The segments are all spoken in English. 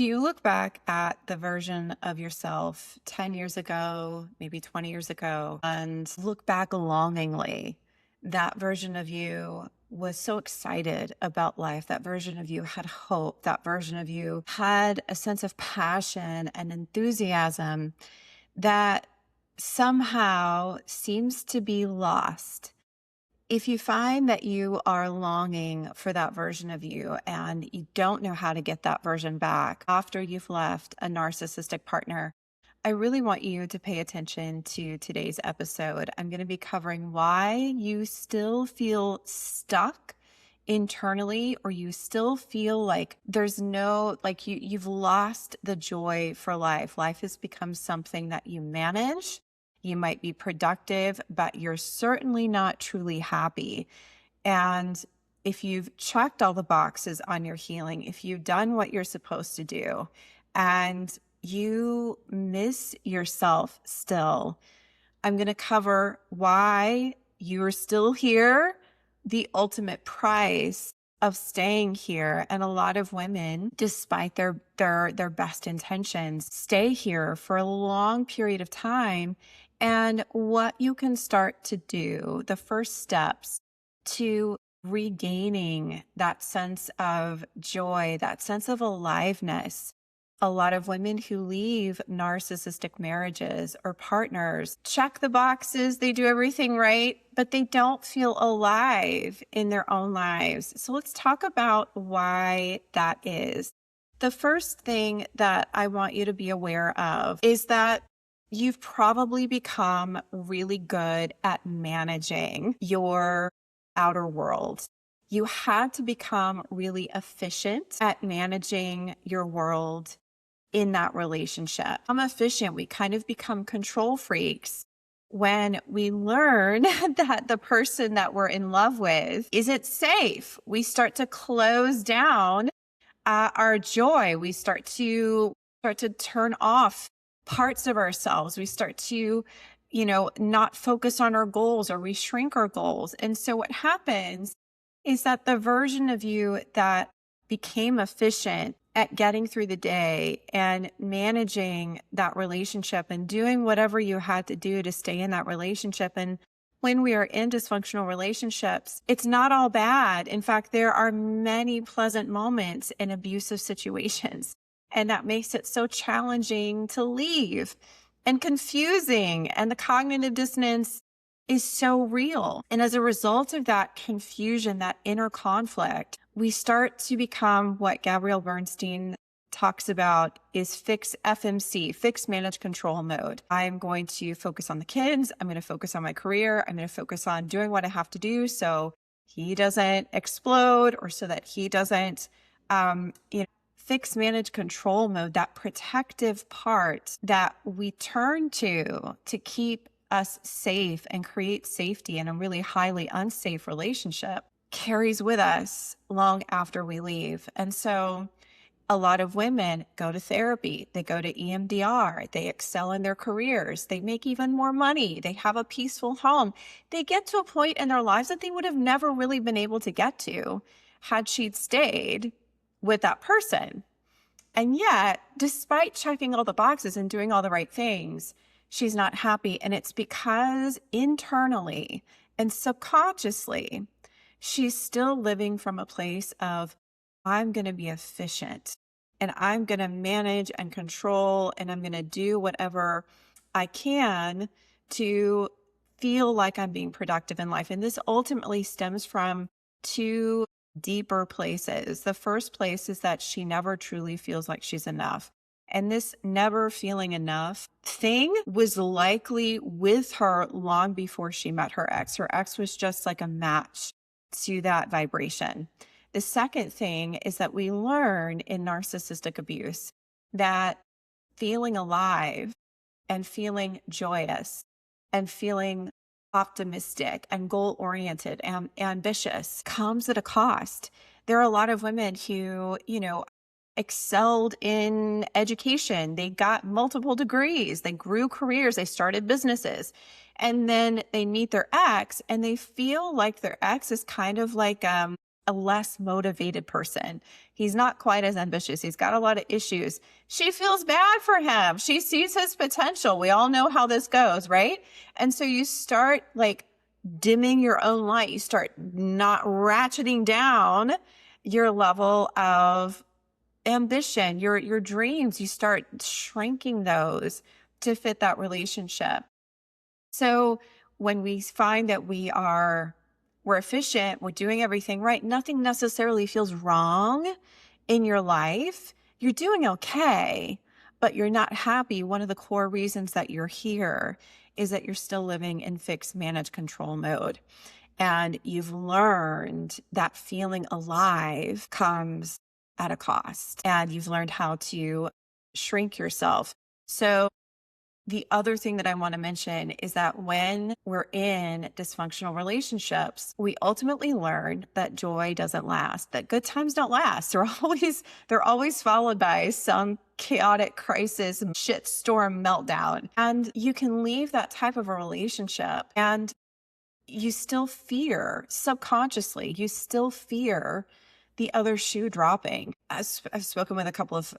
Do you look back at the version of yourself 10 years ago, maybe 20 years ago, and look back longingly? That version of you was so excited about life. That version of you had hope. That version of you had a sense of passion and enthusiasm that somehow seems to be lost. If you find that you are longing for that version of you and you don't know how to get that version back after you've left a narcissistic partner, I really want you to pay attention to today's episode. I'm going to be covering why you still feel stuck internally, or you still feel like there's no, like you've lost the joy for life. Life has become something that you manage. You might be productive, but you're certainly not truly happy. And if you've checked all the boxes on your healing, if you've done what you're supposed to do, and you miss yourself still, I'm going to cover why you're still here, the ultimate price of staying here. And a lot of women, despite their best intentions, stay here for a long period of time. And what you can start to do, the first steps to regaining that sense of joy, that sense of aliveness. A lot of women who leave narcissistic marriages or partners check the boxes, they do everything right, but they don't feel alive in their own lives. So let's talk about why that is. The first thing that I want you to be aware of is that you've probably become really good at managing your outer world. You had to become really efficient at managing your world in that relationship. I'm efficient. We kind of become control freaks when we learn that the person that we're in love with isn't safe. We start to close down our joy. We start to turn off parts of ourselves. We start to, not focus on our goals, or we shrink our goals. And so what happens is that the version of you that became efficient at getting through the day and managing that relationship and doing whatever you had to do to stay in that relationship. And when we are in dysfunctional relationships, it's not all bad. In fact, there are many pleasant moments in abusive situations. And that makes it so challenging to leave and confusing. And the cognitive dissonance is so real. And as a result of that confusion, that inner conflict, we start to become what Gabrielle Bernstein talks about is fix FMC, fix manage control mode. I'm going to focus on the kids. I'm going to focus on my career. I'm going to focus on doing what I have to do so he doesn't explode, or so that he doesn't, fix manage control mode, that protective part that we turn to keep us safe and create safety in a really highly unsafe relationship, carries with us long after we leave. And so a lot of women go to therapy, they go to EMDR, they excel in their careers, they make even more money, they have a peaceful home. They get to a point in their lives that they would have never really been able to get to had she'd stayed with that person. And yet, despite checking all the boxes and doing all the right things, she's not happy. And it's because internally and subconsciously, she's still living from a place of, I'm going to be efficient and I'm going to manage and control, and I'm going to do whatever I can to feel like I'm being productive in life. And this ultimately stems from two deeper places. The first place is that she never truly feels like she's enough. And this never feeling enough thing was likely with her long before she met her ex. Her ex was just like a match to that vibration. The second thing is that we learn in narcissistic abuse that feeling alive and feeling joyous and feeling optimistic and goal-oriented and ambitious comes at a cost. There are a lot of women who, excelled in education. They got multiple degrees. They grew careers. They started businesses. And then they meet their ex and they feel like their ex is kind of like a less motivated person. He's not quite as ambitious. He's got a lot of issues. She feels bad for him. She sees his potential. We all know how this goes, right? And so you start like dimming your own light. You start not ratcheting down your level of ambition, your dreams. You start shrinking those to fit that relationship. So when we find that we're efficient, we're doing everything right, nothing necessarily feels wrong in your life. You're doing okay, but you're not happy. One of the core reasons that you're here is that you're still living in fix, manage, control mode. And you've learned that feeling alive comes at a cost, and you've learned how to shrink yourself. So the other thing that I want to mention is that when we're in dysfunctional relationships, we ultimately learn that joy doesn't last, that good times don't last. They're always followed by some chaotic crisis, shitstorm meltdown. And you can leave that type of a relationship and you still fear subconsciously, you still fear the other shoe dropping. I've spoken with a couple of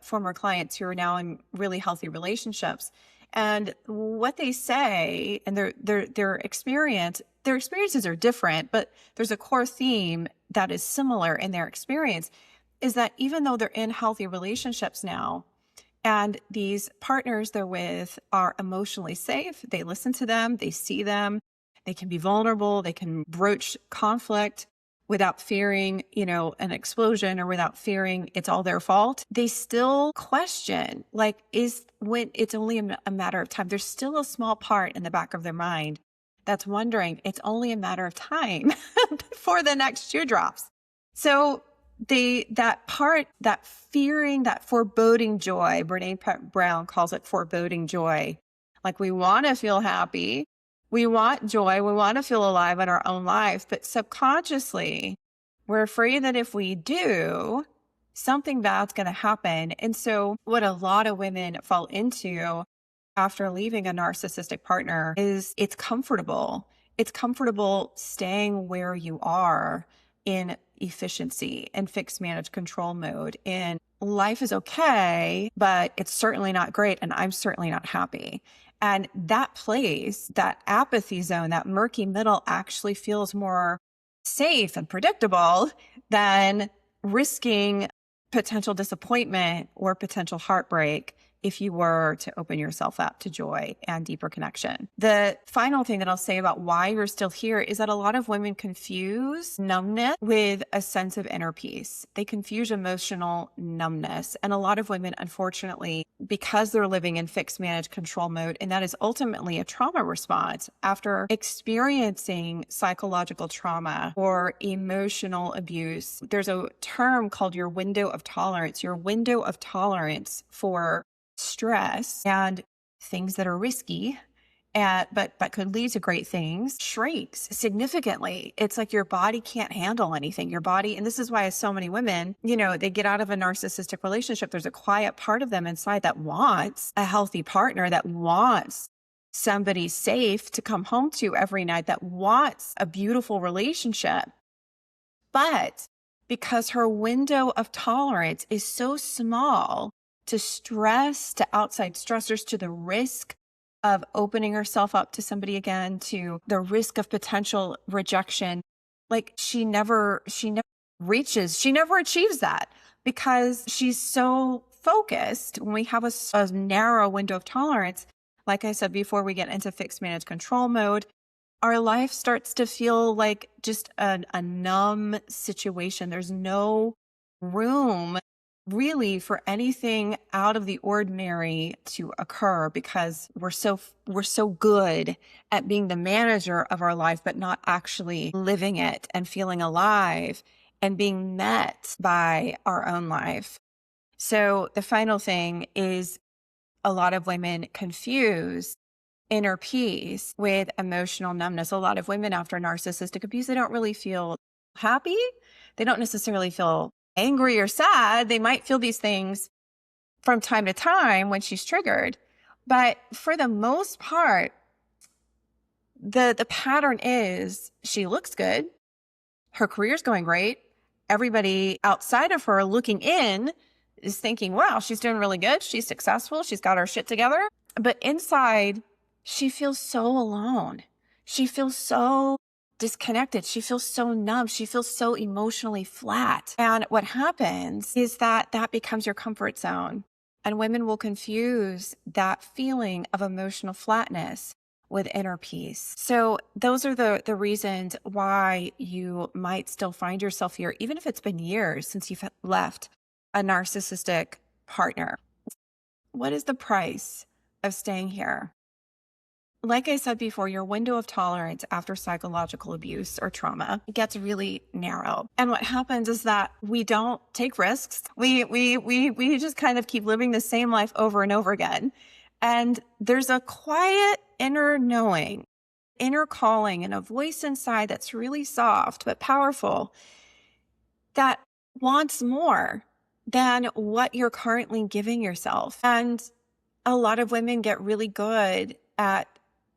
former clients who are now in really healthy relationships, and what they say and their experiences are different, but there's a core theme that is similar in their experience, is that even though they're in healthy relationships now, and these partners they're with are emotionally safe, they listen to them, they see them, they can be vulnerable, they can broach conflict without fearing, an explosion, or without fearing it's all their fault. They still question, like, when it's only a matter of time. There's still a small part in the back of their mind that's wondering it's only a matter of time before the next shoe drops. So that fearing, that foreboding joy, Brene Brown calls it foreboding joy. Like, we want to feel happy. We want joy. We want to feel alive in our own life, but subconsciously we're afraid that if we do, something bad's going to happen. And so what a lot of women fall into after leaving a narcissistic partner is it's comfortable. It's comfortable staying where you are in efficiency and fix, manage, control mode. And life is okay, but it's certainly not great. And I'm certainly not happy. And that place, that apathy zone, that murky middle actually feels more safe and predictable than risking potential disappointment or potential heartbreak if you were to open yourself up to joy and deeper connection. The final thing that I'll say about why you're still here is that a lot of women confuse numbness with a sense of inner peace. They confuse emotional numbness. And a lot of women, unfortunately, because they're living in fix, manage, control mode, and that is ultimately a trauma response after experiencing psychological trauma or emotional abuse. There's a term called your window of tolerance. Your window of tolerance for stress and things that are risky but could lead to great things shrinks significantly. It's like your body can't handle anything. Your body, and this is why so many women, they get out of a narcissistic relationship. There's a quiet part of them inside that wants a healthy partner, that wants somebody safe to come home to every night, that wants a beautiful relationship. But because her window of tolerance is so small to stress, to outside stressors, to the risk of opening herself up to somebody again, to the risk of potential rejection, like she never achieves that because she's so focused. When we have a narrow window of tolerance, like I said before, we get into fix, manage, control mode. Our life starts to feel like just a numb situation. There's no room really for anything out of the ordinary to occur because we're so good at being the manager of our life, but not actually living it and feeling alive and being met by our own life. So the final thing is a lot of women confuse inner peace with emotional numbness. A lot of women after narcissistic abuse, they don't really feel happy. They don't necessarily feel angry or sad. They might feel these things from time to time when she's triggered. But for the most part, the pattern is she looks good. her career's going great. Everybody outside of her looking in is thinking, wow, she's doing really good. She's successful. She's got her shit together. But inside, she feels so alone. She feels so disconnected. She feels so numb. She feels so emotionally flat. And what happens is that that becomes your comfort zone. And women will confuse that feeling of emotional flatness with inner peace. So those are the reasons why you might still find yourself here, even if it's been years since you've left a narcissistic partner. What is the price of staying here? Like I said before, your window of tolerance after psychological abuse or trauma gets really narrow. And what happens is that we don't take risks. We just kind of keep living the same life over and over again. And there's a quiet inner knowing, inner calling, and a voice inside that's really soft but powerful that wants more than what you're currently giving yourself. And a lot of women get really good at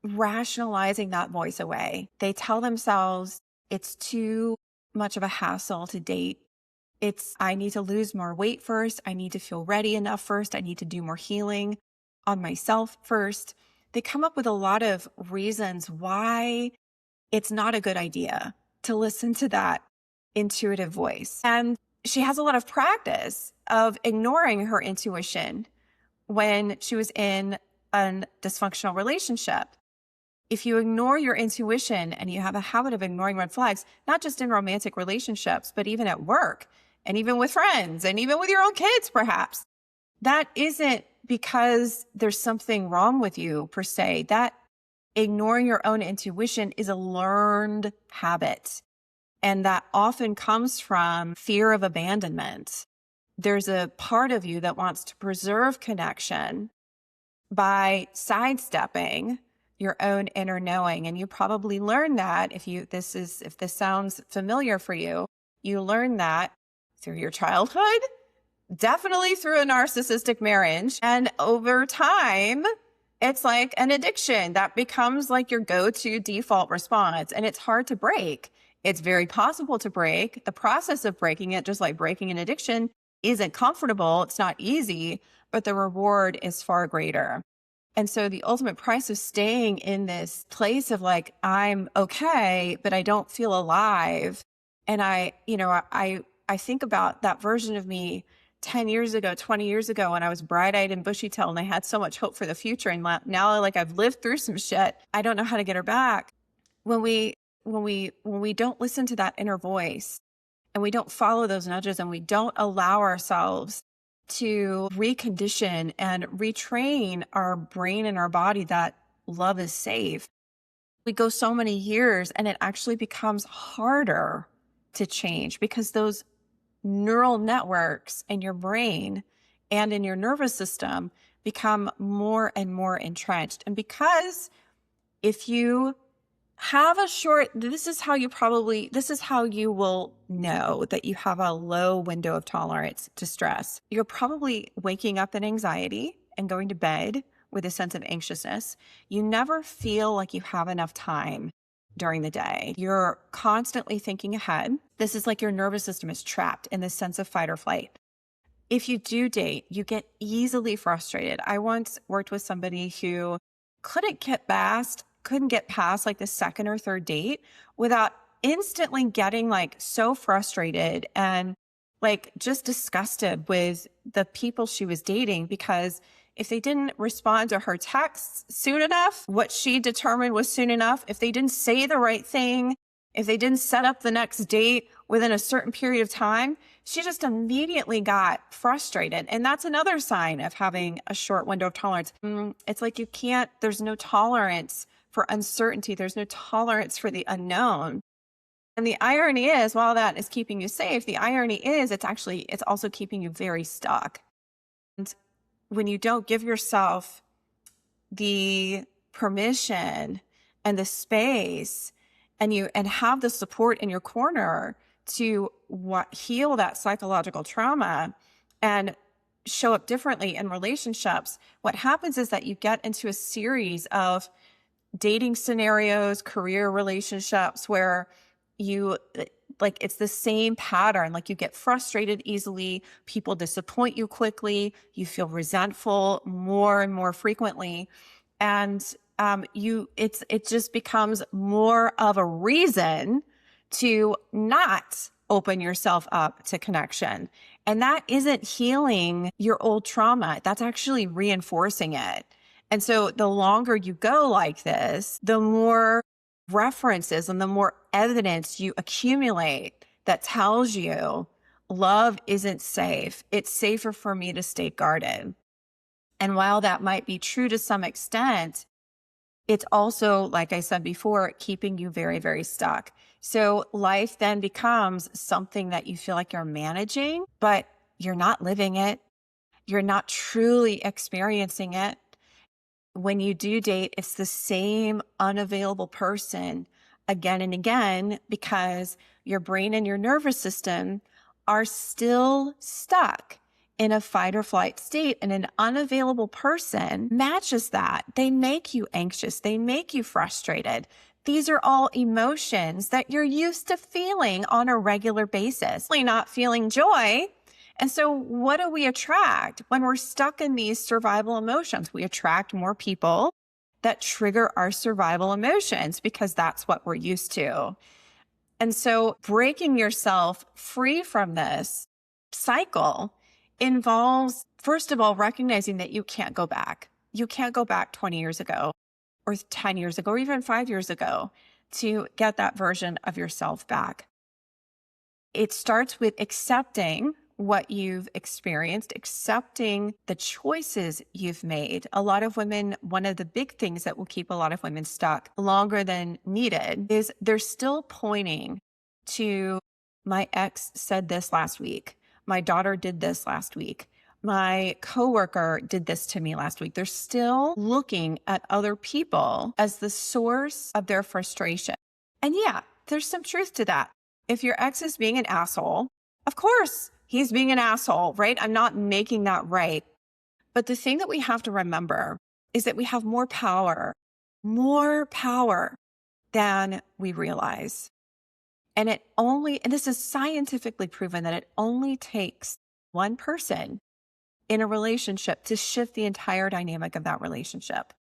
rationalizing that voice away. They tell themselves it's too much of a hassle to date. I need to lose more weight first. I need to feel ready enough first. I need to do more healing on myself first. They come up with a lot of reasons why it's not a good idea to listen to that intuitive voice. And she has a lot of practice of ignoring her intuition when she was in a dysfunctional relationship. If you ignore your intuition and you have a habit of ignoring red flags, not just in romantic relationships, but even at work and even with friends and even with your own kids, perhaps, that isn't because there's something wrong with you per se. That ignoring your own intuition is a learned habit. And that often comes from fear of abandonment. There's a part of you that wants to preserve connection by sidestepping your own inner knowing. And you probably learned that if this sounds familiar for you, you learned that through your childhood, definitely through a narcissistic marriage. And over time, it's like an addiction that becomes like your go-to default response. And it's hard to break. It's very possible to break. The process of breaking it, just like breaking an addiction, isn't comfortable. It's not easy, but the reward is far greater. And so the ultimate price of staying in this place of like, I'm okay, but I don't feel alive. And I think about that version of me 10 years ago, 20 years ago, when I was bright-eyed and bushy-tailed and I had so much hope for the future. And now like I've lived through some shit. I don't know how to get her back. When we don't listen to that inner voice and we don't follow those nudges and we don't allow ourselves to recondition and retrain our brain and our body that love is safe, we go so many years and it actually becomes harder to change because those neural networks in your brain and in your nervous system become more and more entrenched. And because if you have this is how you will know that you have a low window of tolerance to stress. You're probably waking up in anxiety and going to bed with a sense of anxiousness. You never feel like you have enough time during the day. You're constantly thinking ahead. This is like your nervous system is trapped in this sense of fight or flight. If you do date, you get easily frustrated. I once worked with somebody who couldn't get past like the second or third date without instantly getting like so frustrated and like just disgusted with the people she was dating, because if they didn't respond to her texts soon enough, what she determined was soon enough, if they didn't say the right thing, if they didn't set up the next date within a certain period of time, she just immediately got frustrated. And that's another sign of having a short window of tolerance. It's like there's no tolerance for uncertainty. There's no tolerance for the unknown. And the irony is, while that is keeping you safe, the irony is it's also keeping you very stuck. And when you don't give yourself the permission and the space and have the support in your corner to heal that psychological trauma and show up differently in relationships, what happens is that you get into a series of dating scenarios, career relationships where like it's the same pattern. Like you get frustrated easily, people disappoint you quickly, you feel resentful more and more frequently. And it just becomes more of a reason to not open yourself up to connection. And that isn't healing your old trauma. That's actually reinforcing it. And so the longer you go like this, the more references and the more evidence you accumulate that tells you love isn't safe. It's safer for me to stay guarded. And while that might be true to some extent, it's also, like I said before, keeping you very, very stuck. So life then becomes something that you feel like you're managing, but you're not living it. You're not truly experiencing it. When you do date, it's the same unavailable person again and again because your brain and your nervous system are still stuck in a fight or flight state, and an unavailable person matches that. They make you anxious. They make you frustrated. These are all emotions that you're used to feeling on a regular basis. Not feeling joy. And so what do we attract when we're stuck in these survival emotions? We attract more people that trigger our survival emotions because that's what we're used to. And so breaking yourself free from this cycle involves, first of all, recognizing that you can't go back. You can't go back 20 years ago or 10 years ago or even 5 years ago to get that version of yourself back. It starts with accepting what you've experienced, accepting the choices you've made. A lot of women, one of the big things that will keep a lot of women stuck longer than needed is they're still pointing to, my ex said this last week. My daughter did this last week. My coworker did this to me last week. They're still looking at other people as the source of their frustration. And yeah, there's some truth to that. If your ex is being an asshole, of course he's being an asshole, right? I'm not making that right. But the thing that we have to remember is that we have more power than we realize. And this is scientifically proven that it only takes one person in a relationship to shift the entire dynamic of that relationship.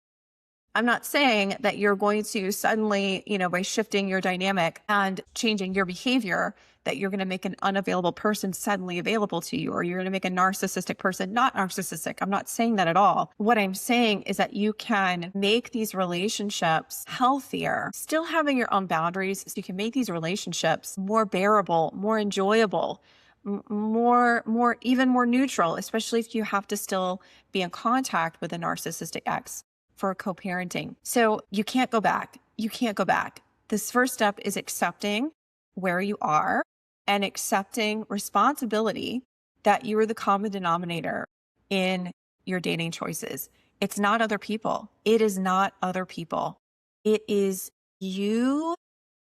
I'm not saying that you're going to suddenly, by shifting your dynamic and changing your behavior, that you're going to make an unavailable person suddenly available to you, or you're going to make a narcissistic person not narcissistic. I'm not saying that at all. What I'm saying is that you can make these relationships healthier, still having your own boundaries, so you can make these relationships more bearable, more enjoyable, even more neutral, especially if you have to still be in contact with a narcissistic ex for co-parenting. So you can't go back. You can't go back. This first step is accepting where you are and accepting responsibility that you are the common denominator in your dating choices. It's not other people. It is not other people. It is you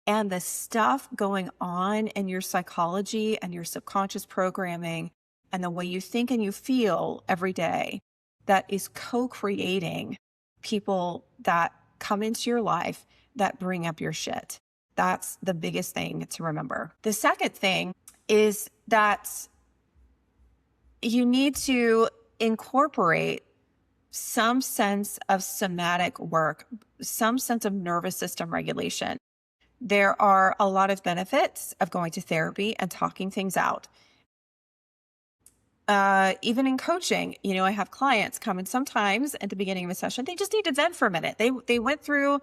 and the stuff going on in your psychology and your subconscious programming and the way you think and you feel every day that is co-creating people that come into your life that bring up your shit. That's the biggest thing to remember. The second thing is that you need to incorporate some sense of somatic work, some sense of nervous system regulation. There are a lot of benefits of going to therapy and talking things out. Even in coaching, I have clients come in sometimes at the beginning of a session, they just need to vent for a minute. They went through a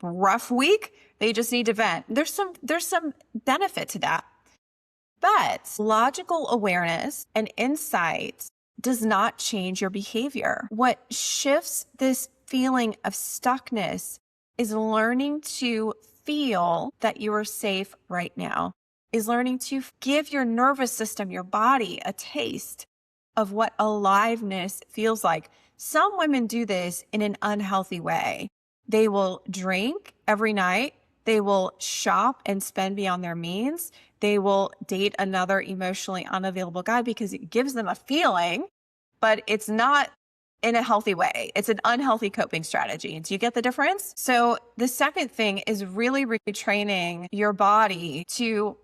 rough week. They just need to vent. There's some benefit to that. But logical awareness and insight does not change your behavior. What shifts this feeling of stuckness is learning to feel that you are safe right now, is learning to give your nervous system, your body, a taste of what aliveness feels like. Some women do this in an unhealthy way. They will drink every night. They will shop and spend beyond their means. They will date another emotionally unavailable guy because it gives them a feeling, but it's not in a healthy way. It's an unhealthy coping strategy. Do you get the difference? So the second thing is really retraining your body to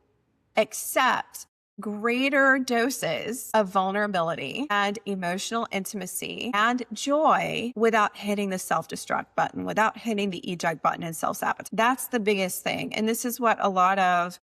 accept greater doses of vulnerability and emotional intimacy and joy without hitting the self-destruct button, without hitting the eject button and self-sabotage. That's the biggest thing. And this is what a lot of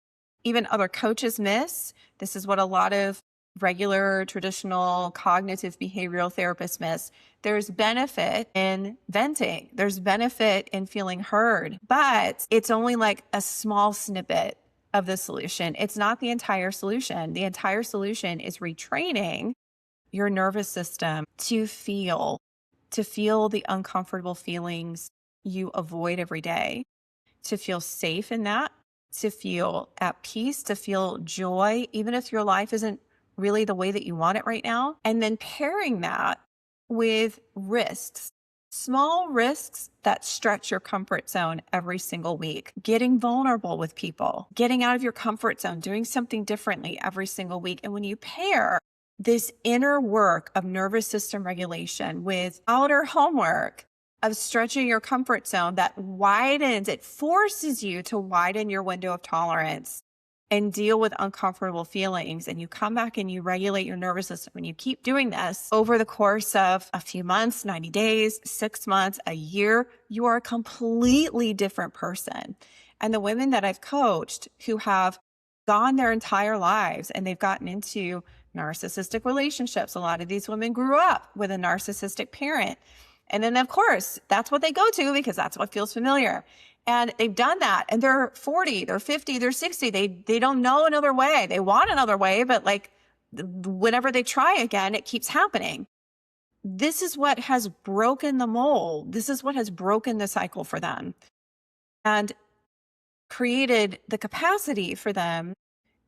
even other coaches miss. This is what a lot of regular traditional cognitive behavioral therapists miss. There's benefit in venting. There's benefit in feeling heard, but it's only like a small snippet of the solution. It's not the entire solution. The entire solution is retraining your nervous system to feel the uncomfortable feelings you avoid every day, to feel safe in that, to feel at peace, to feel joy, even if your life isn't really the way that you want it right now. And then pairing that with risks, small risks that stretch your comfort zone every single week, getting vulnerable with people, getting out of your comfort zone, doing something differently every single week. And when you pair this inner work of nervous system regulation with outer homework of stretching your comfort zone that widens, it forces you to widen your window of tolerance and deal with uncomfortable feelings. And you come back and you regulate your nervous system. And you keep doing this over the course of a few months, 90 days, 6 months, a year, you are a completely different person. And the women that I've coached who have gone their entire lives and they've gotten into narcissistic relationships, a lot of these women grew up with a narcissistic parent. And then, of course, that's what they go to because that's what feels familiar. And they've done that and they're 40, they're 50, they're 60. They don't know another way. They want another way, but like whenever they try again, it keeps happening. This is what has broken the mold. This is what has broken the cycle for them and created the capacity for them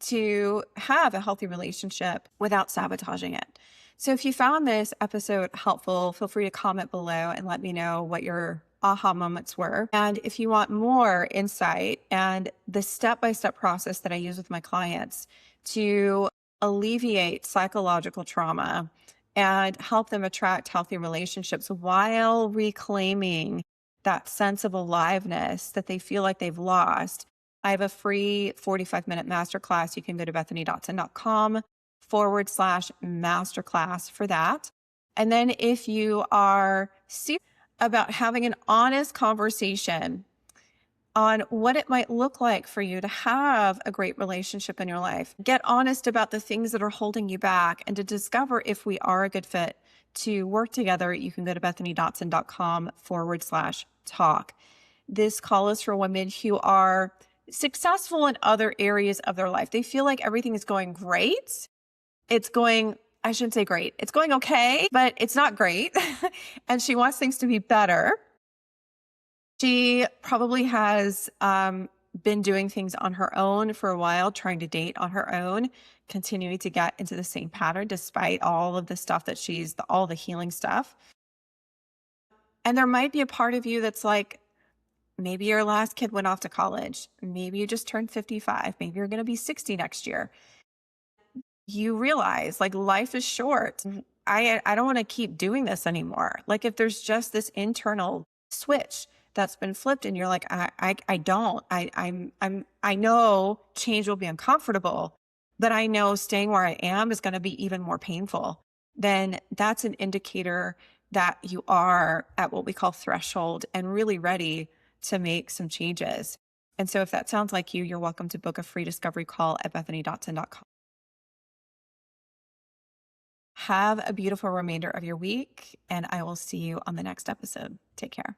to have a healthy relationship without sabotaging it. So if you found this episode helpful, feel free to comment below and let me know what your aha moments were. And if you want more insight and the step-by-step process that I use with my clients to alleviate psychological trauma and help them attract healthy relationships while reclaiming that sense of aliveness that they feel like they've lost, I have a free 45-minute masterclass. You can go to bethany.dotson.com/masterclass for that. And then if you are serious about having an honest conversation on what it might look like for you to have a great relationship in your life, get honest about the things that are holding you back and to discover if we are a good fit to work together, you can go to bethany.dotson.com/talk. This call is for women who are successful in other areas of their life. They feel like everything is going great. I shouldn't say great. It's going okay, but it's not great. And she wants things to be better. She probably has been doing things on her own for a while, trying to date on her own, continuing to get into the same pattern despite all of the stuff that all the healing stuff. And there might be a part of you that's like, maybe your last kid went off to college. Maybe you just turned 55. Maybe you're going to be 60 next year. You realize like life is short. I don't want to keep doing this anymore. Like if there's just this internal switch that's been flipped and you're like, I know change will be uncomfortable, but I know staying where I am is going to be even more painful. Then that's an indicator that you are at what we call threshold and really ready to make some changes. And so if that sounds like you, you're welcome to book a free discovery call at bethany.dotson.com. Have a beautiful remainder of your week, and I will see you on the next episode. Take care.